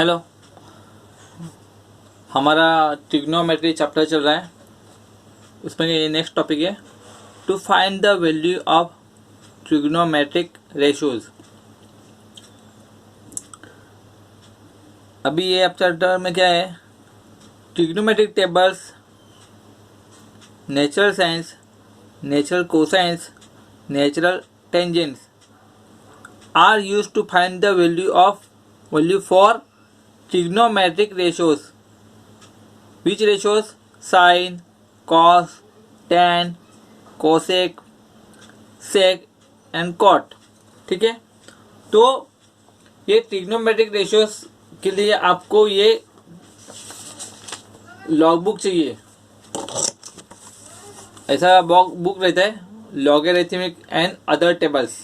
Hello, हमारा trigonometry chapter चल रहा है। उसमें ये नेक्स्ट टॉपिक है to find the value of trigonometric ratios. अभी ये अब चैप्टर में क्या है, trigonometric tables, natural sines, natural cosines, natural tangents are used to find the value for trigonometric ratios. Which ratios? Sin, cos, tan, cosec, sec and cot. ठीक है, तो ये ट्रिग्नोमेट्रिक रेशियोज के लिए आपको ये लॉग बुक चाहिए। ऐसा बुक रहता है, लॉगरिथमिक एंड अदर टेबल्स।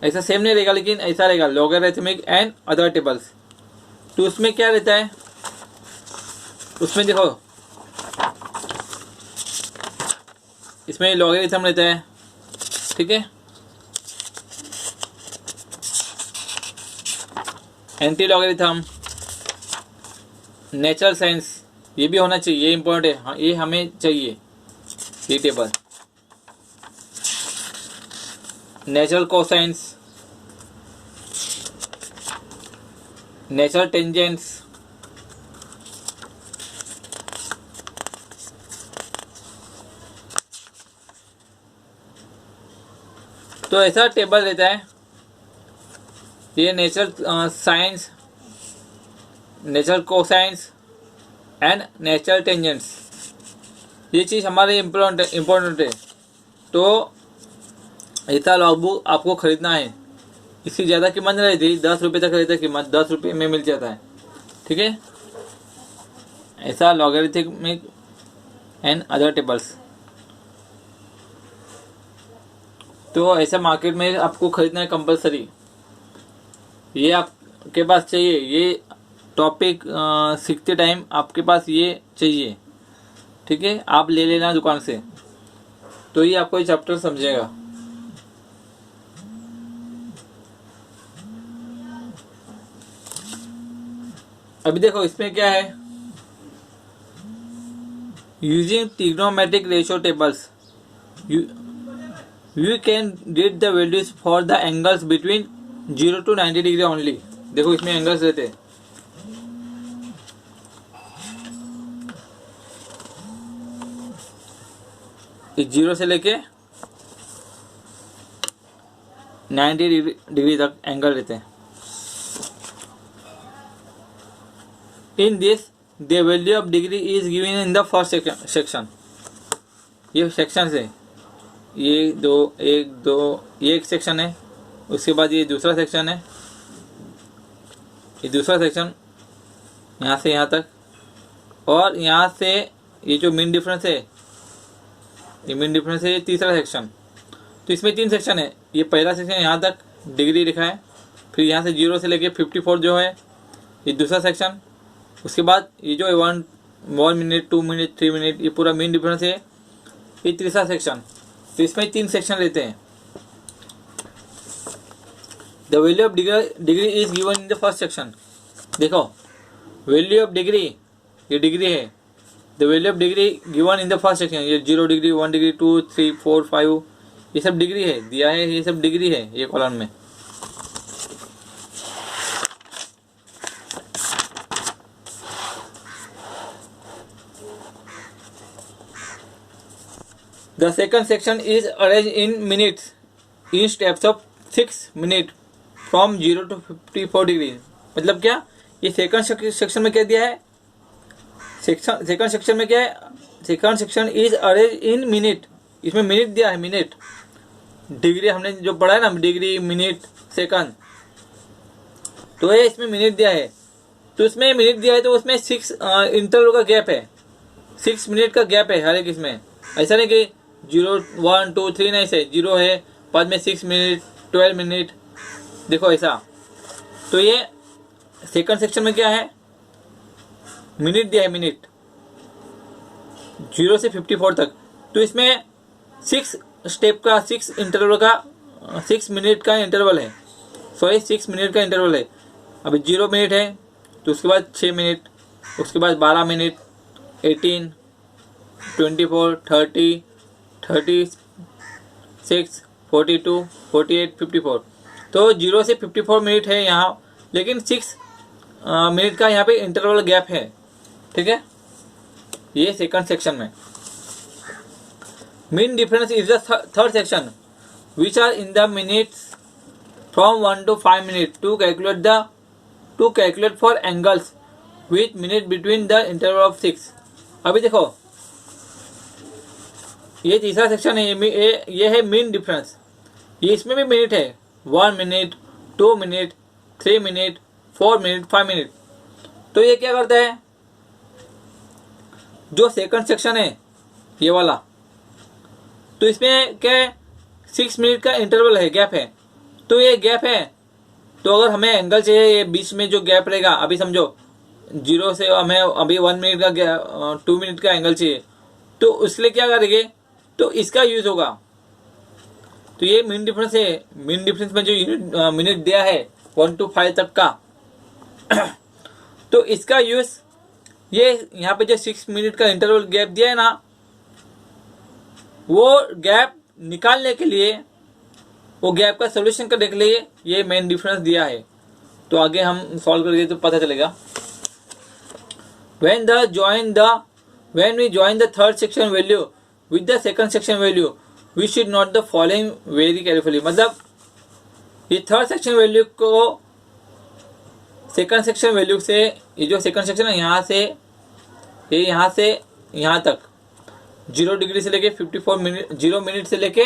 ऐसा सेम नहीं रहेगा, लेकिन ऐसा रहेगा लॉगरिथमिक एंड अदर टेबल्स। तो उसमें क्या रहता है, उसमें देखो, इसमें लॉगरिथम रहता है, ठीक है, एंटी लॉगरिथम, नेचुरल साइंस, ये भी होना चाहिए, ये इंपॉर्टेंट है, हाँ, ये हमें चाहिए ये table. Natural cosines, natural tangents, तो ऐसा टेबल रहता है। ये natural sines, natural cosines and natural tangents, ये चीज़ हमारे इम्पोर्टेंट है। तो ऐसा लॉगबुक आपको खरीदना है। इसकी ज़्यादा कीमत नहीं रहती, 10 रुपये तक रहता है कीमत, 10 रुपये में मिल जाता है, ठीक है। ऐसा लॉगरिथमिक एंड अदर टेबल्स, तो ऐसा मार्केट में आपको खरीदना है कंपलसरी। ये आपके पास चाहिए, ये टॉपिक सीखते टाइम आपके पास ये चाहिए, ठीक है। आप ले लेना दुकान से, तो ये आपको ये चैप्टर समझेगा। अभी देखो इसमें क्या है, using trigonometric ratio tables you can get the values for the angles between 0 to 90 degree only. देखो इसमें एंगल्स रहते हैं, इस 0 से लेके 90 डिग्री तक एंगल रहते हैं। In this, the value of degree is given in the first section. ये सेक्शन है, ये एक सेक्शन है। उसके बाद ये दूसरा सेक्शन है, ये दूसरा सेक्शन यहाँ से यहाँ तक, और यहाँ से ये जो मीन डिफरेंस है, ये मीन डिफरेंस है, ये तीसरा सेक्शन। तो इसमें 3 सेक्शन है। ये पहला सेक्शन यहाँ तक डिग्री लिखा है, फिर यहाँ से 0 से लेके 54 जो है ये दूसरा सेक्शन। उसके बाद ये जो 1 मिनट, 2 मिनट, 3 मिनट, ये पूरा मीन डिफरेंस है, ये तीसरा सेक्शन। तो इसमें 3 सेक्शन रहते हैं। The value of degree is given in the first section. देखो वैल्यू ऑफ डिग्री, ये डिग्री है, the value of degree given in the first section. ये 0 डिग्री, 1 डिग्री, 2, 3, 4, 5, ये सब डिग्री है, दिया है, ये सब डिग्री है ये कॉलम में। The second section is arranged in minutes in steps of 6 minutes from 0 to 54 degree. मतलब क्या, ये सेकंड सेक्शन में क्या दिया है, सेकंड सेक्शन में क्या है, second section is arrange in minute. इसमें मिनट दिया है, मिनट। डिग्री हमने जो पढ़ा है ना, डिग्री, मिनट, सेकंड, तो ये इसमें मिनट दिया है। तो इसमें मिनट दिया है, तो उसमें 6 इंटरवल का गैप है, 6 मिनट का गैप है हर एक इसमें। ऐसा नहीं कि 0, 1, 2, 3 नहीं से 0 है, बाद में 6 मिनट, 12 मिनट, देखो ऐसा। तो ये सेकंड सेक्शन में क्या है, मिनट दिया है, मिनट 0 से 54 तक। तो इसमें 6 स्टेप का, 6 इंटरवल का, 6 मिनट का इंटरवल है, सॉरी 6 मिनट का इंटरवल है। अभी 0 मिनट है, तो उसके बाद 6 मिनट, उसके बाद 12 मिनट, 18, 24, 30, 36, 42, 48, 54। तो 0 से 54 मिनट है यहाँ, लेकिन 6 मिनट का यहाँ पे इंटरवल गैप है। ठीक है, ये सेकंड सेक्शन में। Mean difference is the third section which are in the minutes from 1 to 5 minute to calculate for angles with minute between the interval of 6। अभी देखो, ये तीसरा सेक्शन है, ये है मीन डिफरेंस। ये इसमें भी मिनट है, 1 minute, 2 minute, 3 minute, 4 minute, 5 minute. तो ये क्या करता है, जो सेकंड सेक्शन है ये वाला, तो इसमें क्या है, 6 मिनट का इंटरवल है, गैप है। तो ये गैप है, तो अगर हमें एंगल चाहिए, ये बीच में जो गैप रहेगा, अभी समझो 0 से हमें अभी 1 मिनट का 2 मिनट का एंगल चाहिए, तो उसके लिए क्या करेंगे, तो इसका यूज होगा। तो ये मीन डिफरेंस है। मीन डिफरेंस में जो मिनट दिया है 1 to 5 तक का तो इसका यूज, ये यहाँ पे जो 6 मिनट का इंटरवल गैप दिया है ना, वो गैप निकालने के लिए, वो गैप का सोल्यूशन करने के लिए ये मेन डिफरेंस दिया है। तो आगे हम सॉल्व करेंगे तो पता चलेगा। when we join the third section value with the second section value, we should note the following very carefully। मतलब ये थर्ड सेक्शन वैल्यू को सेकंड सेक्शन वैल्यू से, ये जो सेकंड सेक्शन है यहाँ से, ये यहाँ से यहाँ तक 0 डिग्री से लेके 54 मिनट, 0 मिनट से लेके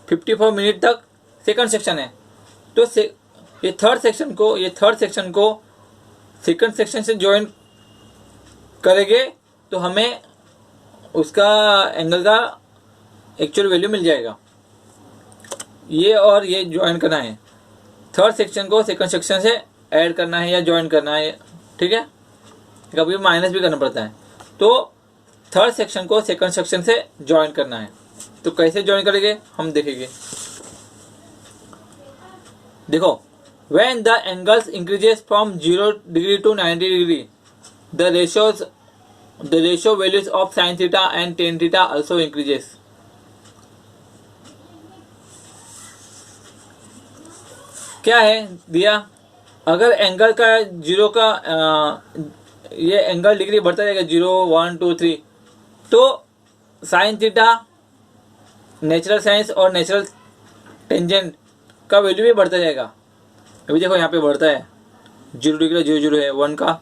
54 मिनट तक सेकंड सेक्शन है। तो ये थर्ड सेक्शन को सेकंड सेक्शन से ज्वाइन करेंगे तो हमें उसका एंगल का एक्चुअल वैल्यू मिल जाएगा। ये और ये ज्वाइन करना है, थर्ड सेक्शन को सेकंड सेक्शन से ऐड करना है या ज्वाइन करना है। ठीक है, कभी माइनस भी करना पड़ता है। तो थर्ड सेक्शन को सेकंड सेक्शन से ज्वाइन करना है, तो कैसे ज्वाइन करेंगे हम देखेंगे। देखो, when the angles increases from 0 degree to 90 degree, the ratio values of sin theta and tan theta also increases। क्या है दिया, अगर एंगल का 0 का ये एंगल डिग्री बढ़ता जाएगा 0, 1, 2, 3, तो साइन थीटा, नेचुरल साइंस और नेचुरल टेंजेंट का वैल्यू भी बढ़ता जाएगा। अभी देखो यहाँ पे बढ़ता है, 0 डिग्री 0 है, 1 का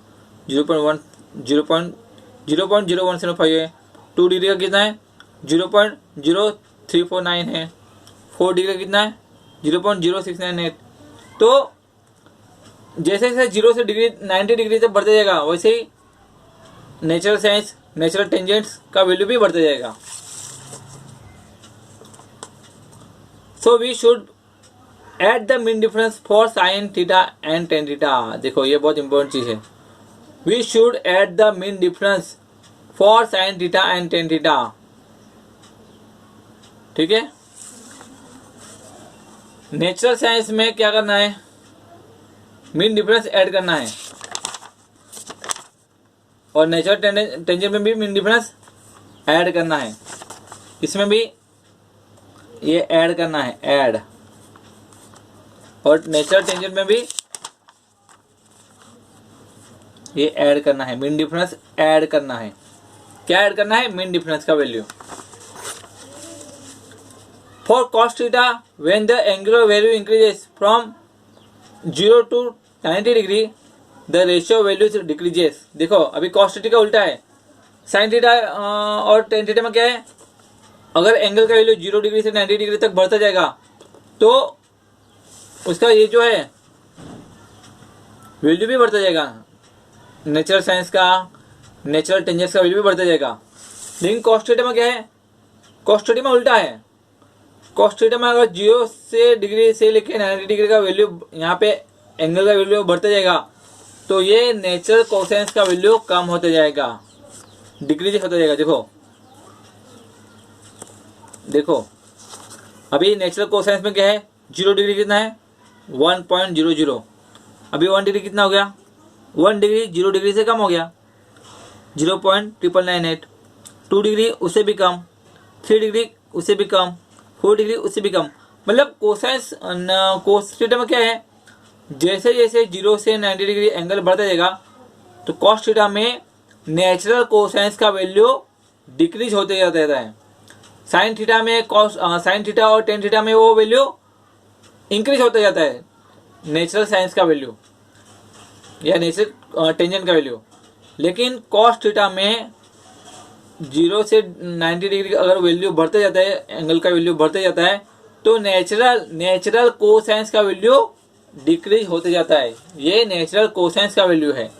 0.0105 है, 2 डिग्री का कितना है 0.0349 है, 4 डिग्री का कितना है 0.0698। तो जैसे जैसे 0 से डिग्री 90 डिग्री तक बढ़ता जाएगा, वैसे ही नेचुरल साइंस, नेचुरल टेंजेंट्स का वैल्यू भी बढ़ता जाएगा। So we should add the mean difference for sine theta and tan theta. देखो ये बहुत इंपॉर्टेंट चीज है, we should add the mean difference for sine theta and tan theta. ठीक है, नेचुरल साइंस में क्या करना है, मीन डिफरेंस ऐड करना है, और नेचुरल टेंजेंट में भी मीन डिफरेंस ऐड करना है, इसमें भी ये ऐड करना है, ऐड, और नेचुरल टेंजेंट में भी ये ऐड करना है, मीन डिफरेंस ऐड करना है। क्या ऐड करना है, मीन डिफरेंस का value. For cos theta when the angular value increases from 0 to 90 degree the ratio values decreases. देखो अभी cos थीटा का उल्टा है, sin थीटा और tan थीटा में क्या है, अगर एंगल का वैल्यू 0 डिग्री से 90 डिग्री तक बढ़ता जाएगा तो उसका ये जो है वैल्यू भी बढ़ता जाएगा, नेचुरल साइंस का, नेचुरल टेंजेंट्स का वैल्यू भी बढ़ता जाएगा। लेकिन cos थीटा में क्या है, cos थीटा में उल्टा है, cos थीटा में अगर 0 से डिग्री से लेके 90 डिग्री का वैल्यू, यहाँ पे एंगल का वैल्यू बढ़ता जाएगा, तो ये नेचुरल कोसाइंस का वैल्यू कम होता जाएगा, डिक्रीज होता जाएगा। देखो अभी नेचुरल कोसाइंस में क्या है, 0 डिग्री कितना है 1.00, अभी 1 डिग्री कितना हो गया 1 डिग्री 0 डिग्री से कम हो गया 0.998, 2 डिग्री उससे भी कम, 3 डिग्री उससे भी कम, 4 डिग्री उससे भी कम। मतलब कोसाइंस कोस थीटा में क्या है, जैसे जैसे 0 से 90 डिग्री एंगल बढ़ता जाएगा तो कॉस थीटा में नेचुरल कोसाइंस का वैल्यू डिक्रीज होते जाता है। साइन थीटा में साइन थीटा और टेन थीटा में वो वैल्यू इंक्रीज होता जाता है, नेचुरल साइंस का वैल्यू या नेचुरल टेंजेंट का वैल्यू। लेकिन कॉस थीटा में 0 से 90 डिग्री अगर वैल्यू बढ़ते जाता है, एंगल का वैल्यू बढ़ते जाता है तो नेचुरल कोसाइंस का वैल्यू डिक्रीज होते जाता है। ये नेचुरल कोसाइंस का वैल्यू है,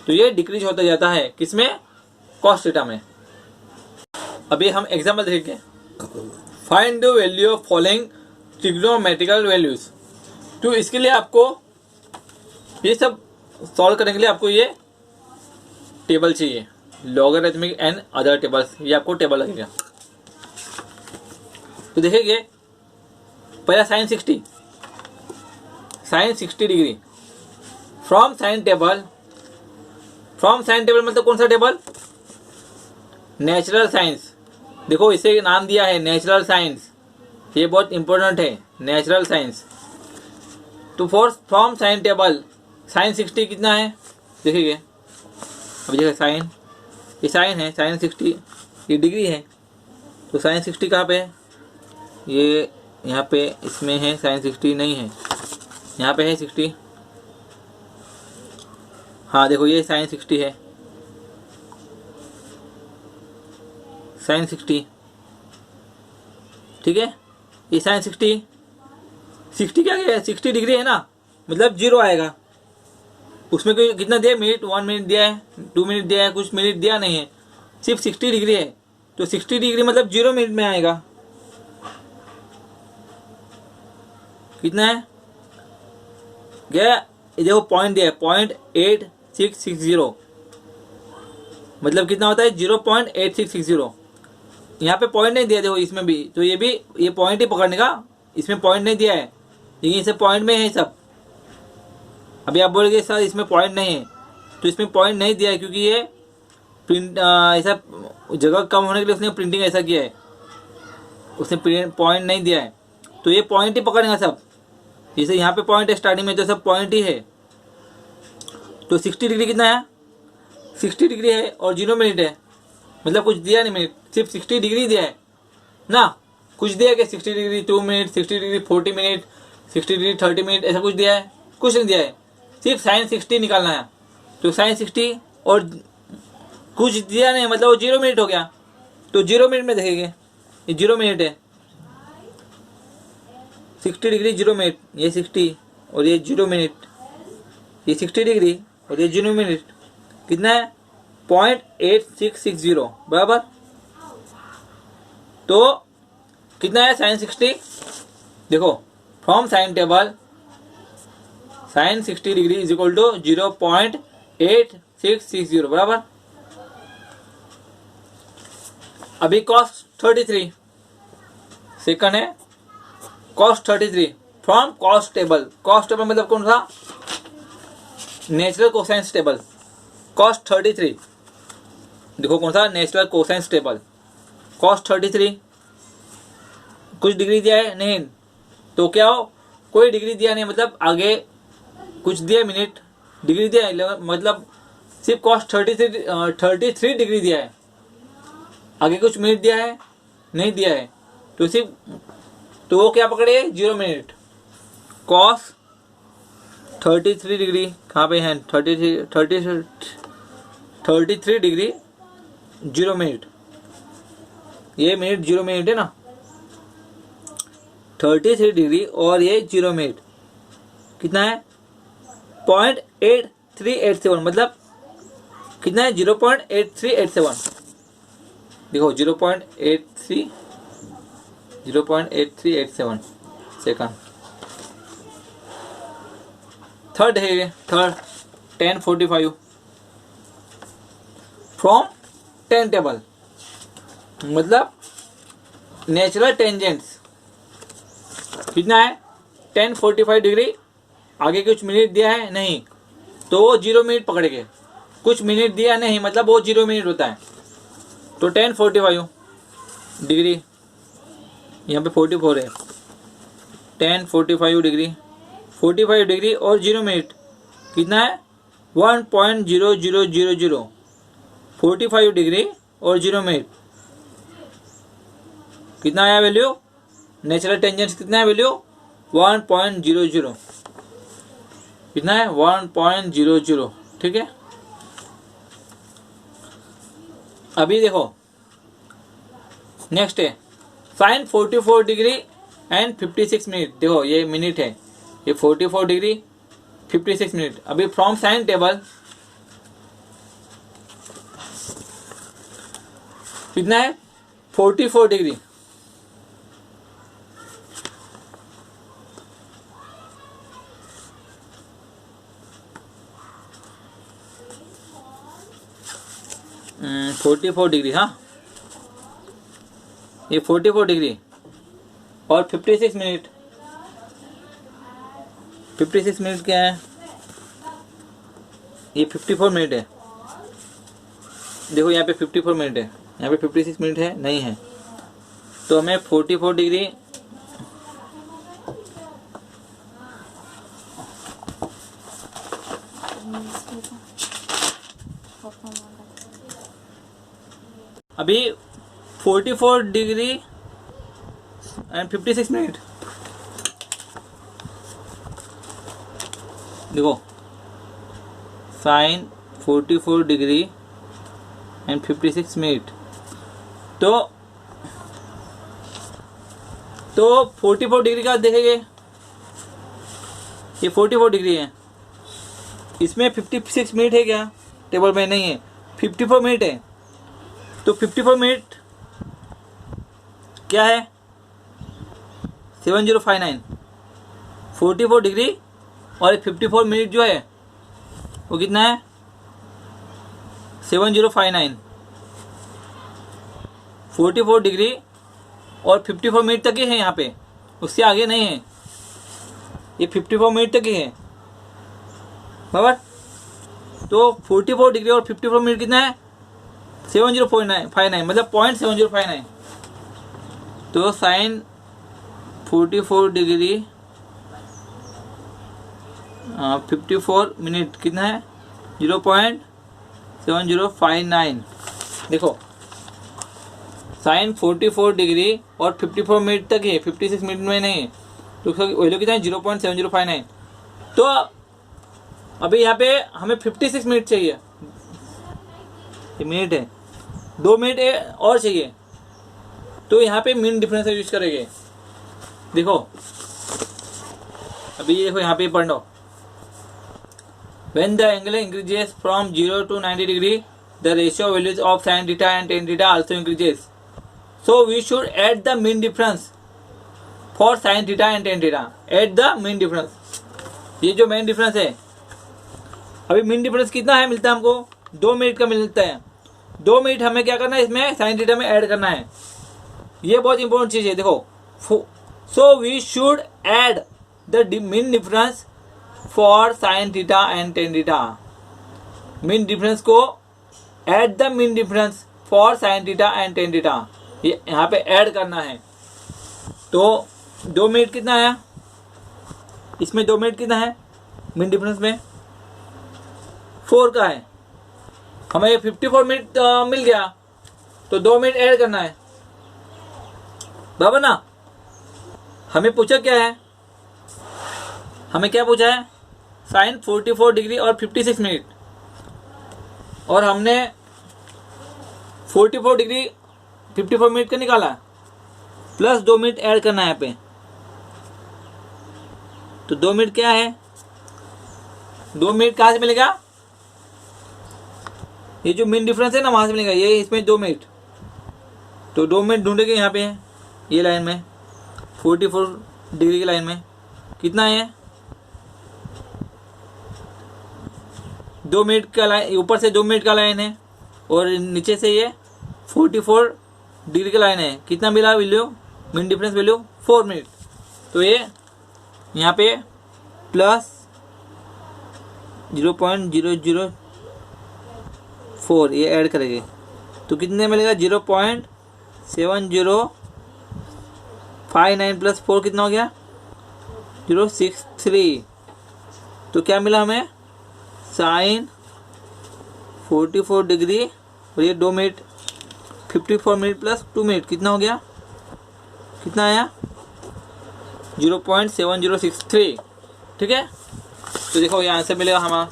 तो ये डिक्रीज होता जाता है किसमें, कॉस थीटा में। अभी हम एग्जांपल देखेंगे। Find the value of following trigonometrical values. तो इसके लिए आपको ये सब सॉल्व करने के लिए आपको ये टेबल चाहिए, लॉगरिथमिक एंड अदर टेबल्स। ये आपको टेबल लगेगा। तो देखिए पहला sine 60 degree from sine table मतलब कौन सा टेबल, नेचुरल साइंस। देखो इसे नाम दिया है नेचुरल साइंस, ये बहुत इंपॉर्टेंट है, नेचुरल साइंस। तो फ्रॉम साइन टेबल साइन 60 कितना है, देखिए अभी देखिए साइन, ये साइन है, साइन 60 ये डिग्री है। तो साइन 60 कहाँ पे है, ये यहाँ पे इसमें है, साइन 60 नहीं है, यहाँ पे है 60। हाँ देखो ये साइन 60 है, साइन 60, ठीक है। ये साइन 60 क्या है, 60 डिग्री है ना, मतलब 0 आएगा। उसमें कोई कितना दिया, मिनट, 1 मिनट दिया है, 2 मिनट दिया है, कुछ मिनट दिया नहीं है, सिर्फ 60 डिग्री है। तो 60 डिग्री मतलब 0 मिनट में आएगा। कितना है, क्या देखो पॉइंट दिया है 0.8660, मतलब कितना होता है 0.8660। यहाँ पे पॉइंट नहीं दिया देखो इसमें भी, तो ये पॉइंट ही पकड़ने का, इसमें पॉइंट नहीं दिया है, लेकिन इसे पॉइंट में है सब। अभी आप बोलोगे सर इसमें पॉइंट नहीं है, तो इसमें पॉइंट नहीं दिया है क्योंकि ये प्रिंट ऐसा जगह कम होने के लिए उसने प्रिंटिंग ऐसा किया है, उसने पॉइंट नहीं दिया है। तो ये पॉइंट ही पकड़ेगा सब, जैसे यहाँ पे पॉइंट है स्टार्टिंग में, तो सब पॉइंट ही है। तो 60 डिग्री कितना है, 60 डिग्री है और 0 मिनट है, मतलब कुछ दिया नहीं मिनट, सिर्फ 60 डिग्री दिया है ना, कुछ दिया कि 60 degree 2 minute, 60 degree 40 minute, 60 degree 30 minute, ऐसा कुछ दिया है, कुछ नहीं दिया है, सिर्फ साइन 60 निकालना है। तो साइन 60 और कुछ दिया नहीं, मतलब वो 0 मिनट हो गया। तो 0 मिनट में देखेंगे, ये 0 मिनट है, 60 डिग्री 0 मिनट, ये 60 और ये 0 मिनट, ये 60 डिग्री और ये 0 मिनट, कितना है 0.8660 बराबर। तो कितना है साइन 60, देखो from sine table sine 60 degree is equal to 0.8660 बराबर। अभी कॉस 33 सेकंड है, कॉस 33 फ्रॉम कॉस टेबल मतलब कौन सा, नेचुरल कोसाइंस टेबल। कॉस 33 देखो कौन सा, नेचुरल कोसाइंस टेबल। कॉस 33 कुछ डिग्री दिया है नहीं, तो क्या हो, कोई डिग्री दिया नहीं, मतलब आगे कुछ दिया मिनट, डिग्री दिया है, मतलब सिर्फ कॉस 33 डिग्री दिया है, आगे कुछ मिनट दिया है नहीं दिया है, तो सिर्फ, तो वो क्या पकड़े 0 मिनट। कॉस 33 डिग्री कहाँ पे है, 33 डिग्री 0 मिनट, ये मिनट 0 मिनट है ना, 33 डिग्री और ये 0 मिनट कितना है 0.8387, मतलब कितना है 0.8387, देखो 0.8387 सेकंड। थर्ड है, थर्ड 1045 फ्रॉम 10 टेबल, मतलब नेचुरल टेंजेंट्स कितना है 1045 डिग्री, आगे कुछ मिनट दिया है नहीं, तो वो 0 मिनट पकड़ के, कुछ मिनट दिया नहीं मतलब वो 0 मिनट होता है। तो 1045 डिग्री, यहाँ पे 44 है, 1045 डिग्री, 45 डिग्री और 0 मिनट कितना है 1.0000, 45 डिग्री और 0 मिनट कितना आया वैल्यू, नेचुरल टेंजेंस कितना है वैल्यू 1.00, कितना है 1.00, ठीक है। अभी देखो नेक्स्ट है साइन 44 डिग्री एंड 56 मिनट, देखो ये मिनट है, ये 44 डिग्री 56 मिनट। अभी फ्रॉम साइन टेबल कितना है 44 डिग्री, हम्म 44 डिग्री, हाँ ये 44 डिग्री और 56 मिनट, 56 मिनट क्या है, ये 54 मिनट है। देखो यहाँ पे 54 मिनट है, यहाँ पे 56 मिनट है नहीं है, तो हमें 44 डिग्री अभी 44 डिग्री एंड 56 मिनट, देखो साइन 44 डिग्री एंड 56 मिनट, तो 44 डिग्री का देखेंगे, ये 44 डिग्री है, इसमें 56 मिनट है क्या, टेबल में नहीं है, 54 मिनट है। तो 54 मिनट क्या है 7059, 44 डिग्री और 54 मिनट जो है वो कितना है 7059, 44 डिग्री और 54 मिनट तक ही है यहाँ पे, उससे आगे नहीं है, ये 54 मिनट तक ही है बराबर। तो 44 डिग्री और 54 मिनट कितना है 7059 मतलब 0.7059, तो साइन 44 डिग्री 54 मिनट कितना है 0.7059। देखो साइन 44 डिग्री और 54 मिनट तक है, 56 मिनट में नहीं है, तो उसका वैल्यू कितना है 0.7059। तो अभी यहाँ पे हमें 56 मिनट चाहिए, ये मिनट है, 2 मिनट और चाहिए, तो यहाँ पे मीन डिफरेंस यूज करेंगे। देखो अभी देखो यहाँ पे पढ़ लो, when the angle increases from 0 to 90 degree the ratio values of sin theta and tan theta also increases, so we should add the mean difference for sin theta and tan theta, add the mean difference। ये जो main difference है, अभी mean difference कितना है मिलता है हमको 2 minute का मिलता है, 2 मिनट हमें क्या करना है इसमें साइन थीटा में ऐड करना है, ये बहुत इंपॉर्टेंट चीज है। देखो so we should add the mean difference for sine theta and tan theta, mean difference को add the mean difference for sine theta and tan theta, ये यहाँ पे ऐड करना है। तो 2 मिनट कितना आया इसमें, 2 मिनट कितना है मीन डिफरेंस में 4 का है, हमें 54 मिनट मिल गया, तो 2 मिनट ऐड करना है बराबर ना। हमें पूछा क्या है, हमें क्या पूछा है साइन 44 डिग्री और 56 मिनट, और हमने 44 डिग्री 54 मिनट का निकाला, प्लस 2 मिनट ऐड करना है यहाँ पे, तो 2 मिनट क्या है 2 मिनट कहाँ से मिलेगा, ये जो मीन डिफरेंस है ना वहां से मिलेगा, ये इसमें 2 मिनट, तो 2 मिनट ढूंढेंगे यहाँ पे ये लाइन में 44 डिग्री की लाइन में कितना है 2 मिनट का लाइन, ऊपर से 2 मिनट का लाइन है और नीचे से ये 44 डिग्री का लाइन है, कितना मिला value mean difference value 4 minute. तो ये यहाँ पे प्लस 0.004 ये ऐड करेंगे तो कितने मिलेगा 0.7059 प्लस 4 कितना हो गया 063। तो क्या मिला हमें साइन 44 डिग्री और ये 2 मिनट 54 मिनट प्लस 2 मिनट कितना हो गया कितना आया 0.7063। ठीक है तो देखो ये आंसर मिलेगा हमारा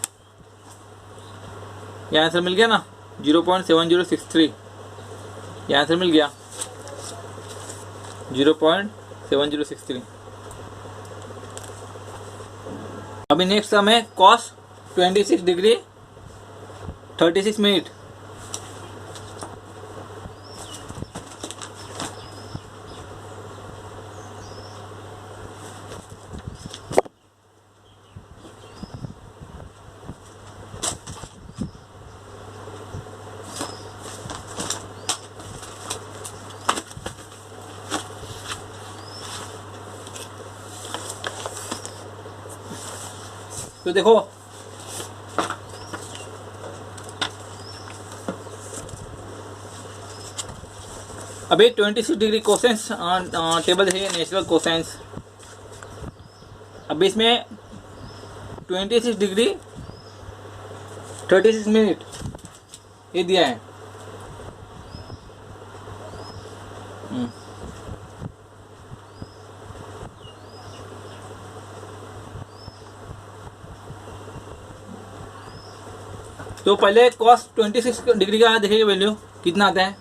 ये आंसर मिल गया ना 0.7063 ये आंसर मिल गया 0.7063। अभी नेक्स्ट हमें cos 26 डिग्री 36 मिनट। तो देखो अभी 26 डिग्री कोसेंस टेबल है नेचुरल कोसेंस। अभी इसमें 26 डिग्री 36 मिनट ये दिया है। तो पहले cos 26 डिग्री का देखिए वैल्यू कितना आता है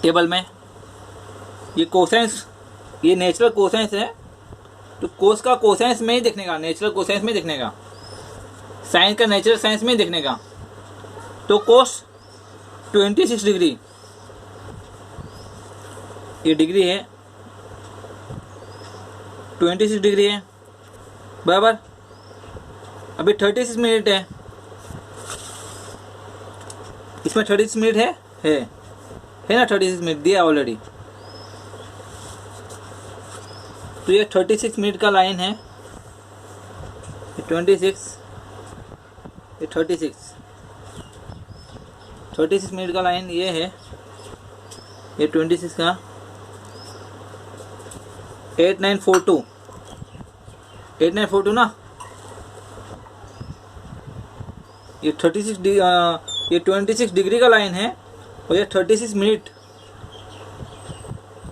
टेबल में। ये कोसेंस ये नेचुरल कोसेंस है तो कोस का कोसेंस में ही देखने का नेचुरल कोसेंस में देखने का साइन का नेचुरल साइंस में देखने का। तो cos 26 डिग्री ये डिग्री है 26 डिग्री है बराबर। अभी 36 मिनट है इसमें 36 मिनट है ना 36 मिनट दिया ऑलरेडी। तो ये 36 मिनट का लाइन है ये 26 ये 36 मिनट का लाइन ये है ये 26 का 8942 ना ये 26 डिग्री का लाइन है और ये 36 मिनट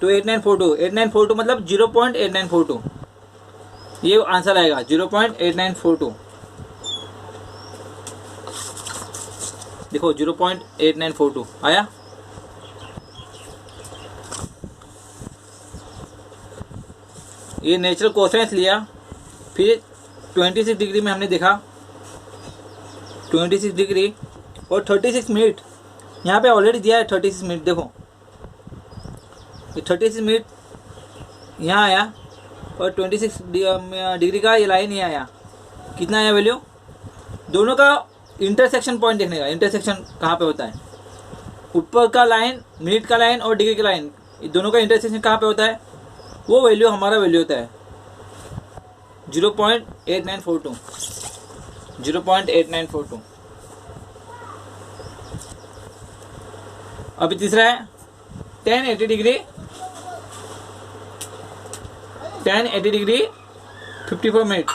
तो 8942 मतलब 0.8942 ये आंसर आएगा 0.8942। देखो 0.8942 आया। ये नेचुरल कोसेंस लिया फिर 26 डिग्री में हमने देखा 26 डिग्री और 36 मिनट यहाँ पे ऑलरेडी दिया है 36 मिनट। देखो ये 36 मिनट यहाँ आया और 26 डिग्री का ये लाइन नहीं आया। कितना आया वैल्यू दोनों का इंटरसेक्शन पॉइंट देखने का। इंटरसेक्शन कहाँ पे होता है ऊपर का लाइन मिनट का लाइन और डिग्री का लाइन दोनों का इंटरसेक्शन कहाँ पे होता है वो वैल्यू हमारा वैल्यू होता है 0.8942। अभी तीसरा है tan 80 डिग्री 54 मिनट।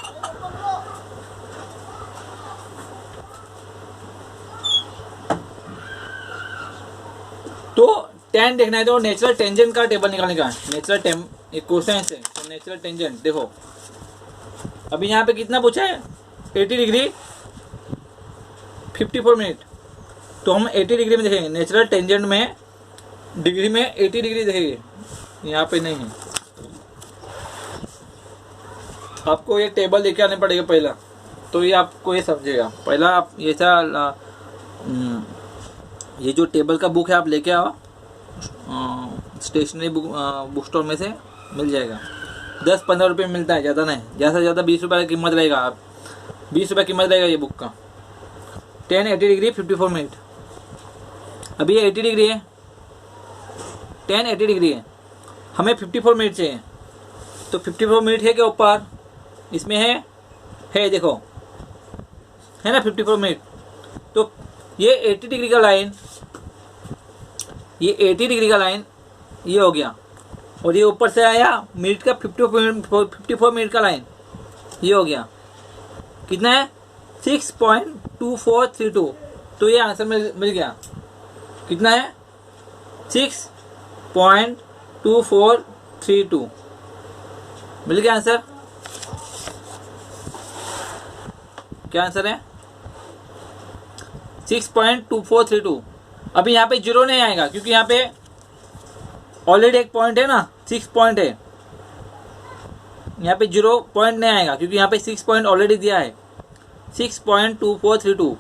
तो tan देखना है तो नेचुरल टेंजेंट का टेबल निकालने का। नेचुरल एक क्वेश्चन है तो नेचुरल टेंजेंट देखो अभी यहाँ पे कितना पूछा है 80 डिग्री 54 मिनट। तो हम 80 डिग्री में देखेंगे नेचुरल टेंजेंट में डिग्री में 80 डिग्री देखेंगे यहाँ पे नहीं है। आपको ये टेबल लेके आने पड़ेगा पहला तो ये आपको ये समझेगा। पहला आप ये जो टेबल का बुक है आप लेके आओ स्टेशनरी बुक स्टोर में से मिल जाएगा। 10-15 रुपये मिलता है ज़्यादा नहीं ज़्यादा से ज़्यादा 20 रुपये की कीमत रहेगा। आप 20 रुपये कीमत रहेगा ये बुक का। tan 80 degree 54 minute. अभी ये 80 डिग्री है tan 80 डिग्री है हमें 54 मिनट चाहिए। तो 54 मिनट है के ऊपर इसमें है देखो है ना 54 मिनट। तो ये 80 डिग्री का लाइन, ये 80 डिग्री का लाइन ये हो गया, और ये ऊपर से आया मिनट का 54 मिनट का लाइन ये हो गया। कितना है 6.2432। तो ये आंसर मिल गया। कितना है 6.2432 मिल गया आंसर। क्या आंसर है 6.2432। अभी यहाँ पे जीरो नहीं आएगा क्योंकि यहाँ पे ऑलरेडी एक पॉइंट है ना, 6 पॉइंट है। यहाँ पे 0 पॉइंट नहीं आएगा क्योंकि यहाँ पे 6 पॉइंट ऑलरेडी दिया है 6.2432।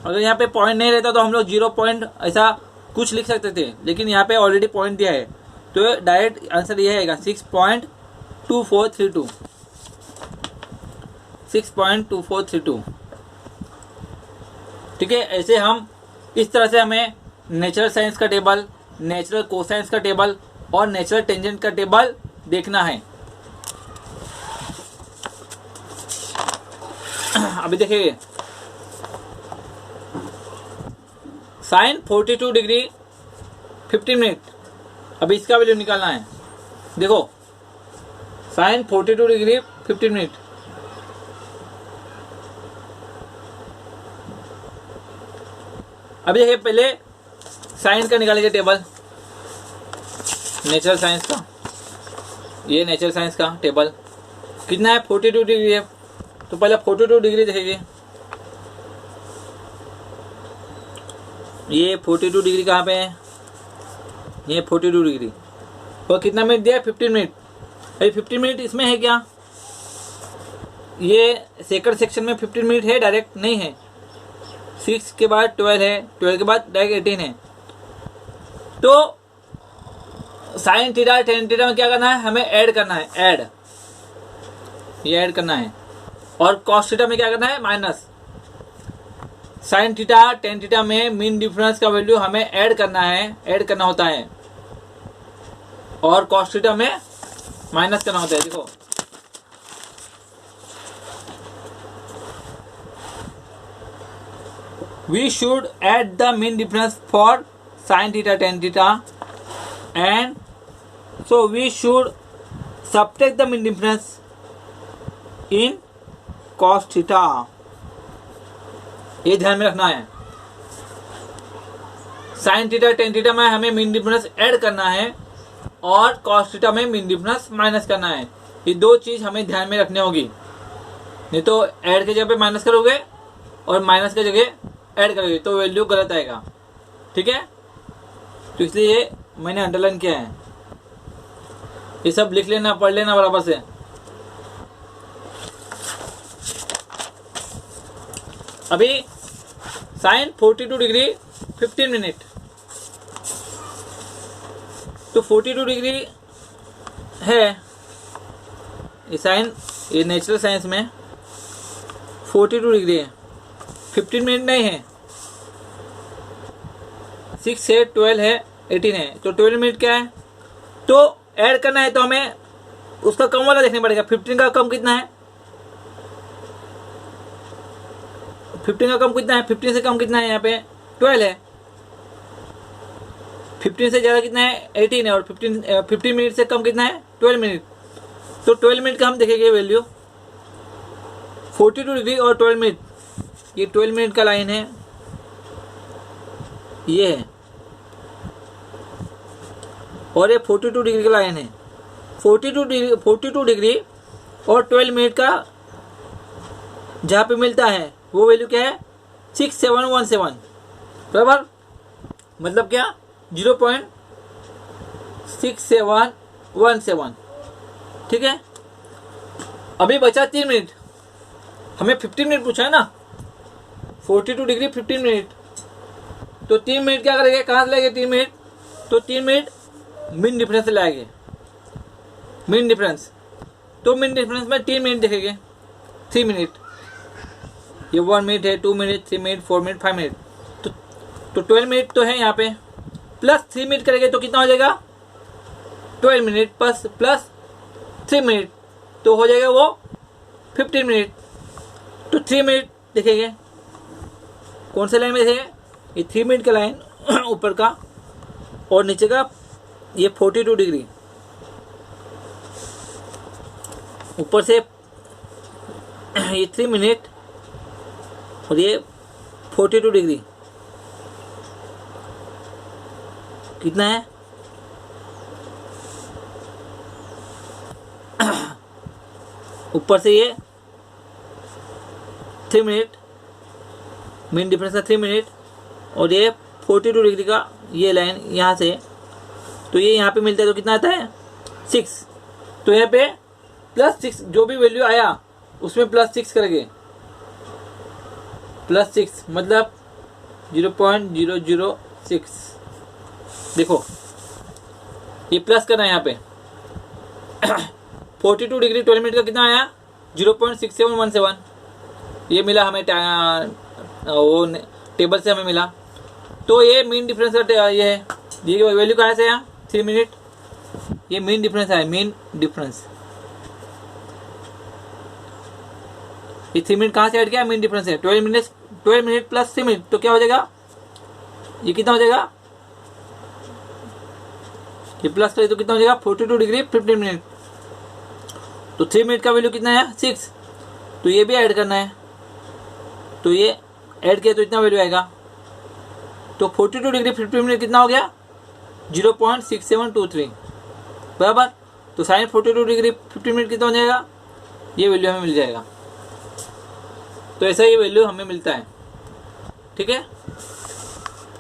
अगर यहाँ पे पॉइंट नहीं रहता तो हम लोग 0 पॉइंट ऐसा कुछ लिख सकते थे, लेकिन यहाँ पे ऑलरेडी पॉइंट दिया है तो डायरेक्ट आंसर ये आएगा 6.2432। 6.2432। ठीक है। ऐसे हम इस तरह से हमें नेचुरल साइंस का टेबल, नेचुरल कोसाइंस का टेबल और नेचुरल टेंजेंट का टेबल देखना है। अभी देखिए साइन 42 डिग्री 15 मिनट। अभी इसका वैल्यू निकालना है। देखो साइन 42 डिग्री 15 मिनट। अभी देखिए पहले साइन का निकालेंगे टेबल, नेचुरल साइंस का। ये नेचुरल साइंस का टेबल कितना है 42 डिग्री है, तो पहले 42 डिग्री देखेंगे। ये 42 डिग्री कहाँ पे है, ये 42 डिग्री और कितना मिनट दिया है 15 मिनट। अभी 15 मिनट इसमें है क्या, ये सेकंड सेक्शन में 15 मिनट है, डायरेक्ट नहीं है। 6 के बाद 12 है, 12 के बाद डायरेक्ट 18 है। तो साइन थीटा टेन थीटा में क्या करना है, हमें ऐड करना है, ऐड, ये ऐड करना है। और कॉस थीटा में क्या करना है, minus. Sine theta tan theta में मीन डिफरेंस का वैल्यू हमें ऐड करना है, ऐड करना होता है, और कॉस थीटा में माइनस करना होता है। देखो we should add the mean difference for sin theta tan theta, and so we should subtract the mean difference in cos theta। ये ध्यान में रखना है। sin theta tan theta में हमें मीन डिफरेंस ऐड करना है और cos theta में मीन डिफरेंस माइनस करना है। ये दो चीज हमें ध्यान में रखनी होगी, नहीं तो ऐड की जगह पे माइनस करोगे और माइनस की जगह ऐड करोगे तो वैल्यू गलत आएगा। ठीक है, तो इसलिए ये मैंने अंडरलाइन किया है। ये सब लिख लेना, पढ़ लेना बराबर से। अभी साइन 42 डिग्री 15 मिनट, तो 42 डिग्री है ये साइन, ये नेचुरल साइंस में 42 डिग्री है, 15 मिनट नहीं है। 6 से 12 है, 18 है, तो 12 मिनट क्या है, तो ऐड करना है तो हमें उसका कम वाला देखना पड़ेगा। 15 का कम कितना है, 15 का कम कितना है, 15 से कम कितना है, यहाँ पे 12 है। 15 से ज़्यादा कितना है 18 है, और 15 मिनट से कम कितना है 12 मिनट। तो 12 मिनट का हम देखेंगे वैल्यू, 42 डिग्री और 12 मिनट, ये 12 मिनट का लाइन है, ये है, और ये 42 डिग्री का लाइन है। 42 डिग्री और 12 मिनट का जहाँ पे मिलता है वो वैल्यू क्या है 6717 बराबर, मतलब क्या 0.6717। ठीक है, अभी बचा 3 मिनट, हमें 15 मिनट पूछा है ना, 42 डिग्री 15 मिनट, तो 3 मिनट क्या करेंगे, कहाँ से लाएंगे 3 मिनट, तो 3 मिनट मीन डिफरेंस से लाएंगे, मीन डिफरेंस। तो मीन डिफरेंस में 3 मिनट देखेंगे, 3 मिनट, ये 1 मिनट है, 2 मिनट, 3 मिनट, 4 मिनट, 5 मिनट, तो 12 मिनट तो है यहाँ पे, प्लस 3 मिनट करेंगे तो कितना हो जाएगा 12 मिनट प्लस 3 मिनट, तो हो जाएगा वो 15 मिनट। तो 3 मिनट देखेंगे, कौन से लाइन में थे? ये 3 मिनट का लाइन ऊपर का, और नीचे का ये 42 डिग्री, ऊपर से ये 3 मिनट और ये 42 डिग्री, कितना है? ऊपर से ये 3 मिनट, मीन डिफरेंस का 3 मिनट, और ये 42 डिग्री का ये लाइन यहाँ से, तो ये यहाँ पे मिलता है तो कितना आता है? 6। तो यहाँ पे +6 जो भी वैल्यू आया उसमें +6 करेंगे, +6 मतलब 0.006। देखो ये प्लस करना है यहाँ पे 42 डिग्री 12 मिनट का कितना आया? 0.6717। ये मिला हमें वो टेबल से हमें मिला। तो ये मीन डिफरेंस का ये है, ये वैल्यू कहाँ से आया? 3 मिनट, ये मीन डिफरेंस है, मीन डिफरेंस। ये 3 मिनट कहाँ से ऐड किया? मीन डिफरेंस है। 12 मिनट प्लस 3 मिनट, तो क्या हो जाएगा? ये कितना हो जाएगा? ये प्लस करें तो कितना हो जाएगा? 42 डिग्री 15 मिनट। तो 3 मिनट का वैल्यू कितना है? 6। तो ये भी ऐड करना है, तो ये ऐड किया तो इतना वैल्यू आएगा। तो 42 डिग्री 15 मिनट कितना हो गया? 0.6723 बराबर। तो साइन 42 डिग्री 15 मिनट कितना हो जाएगा? ये वैल्यू हमें मिल जाएगा। तो ऐसा ये वैल्यू हमें मिलता है, ठीक है।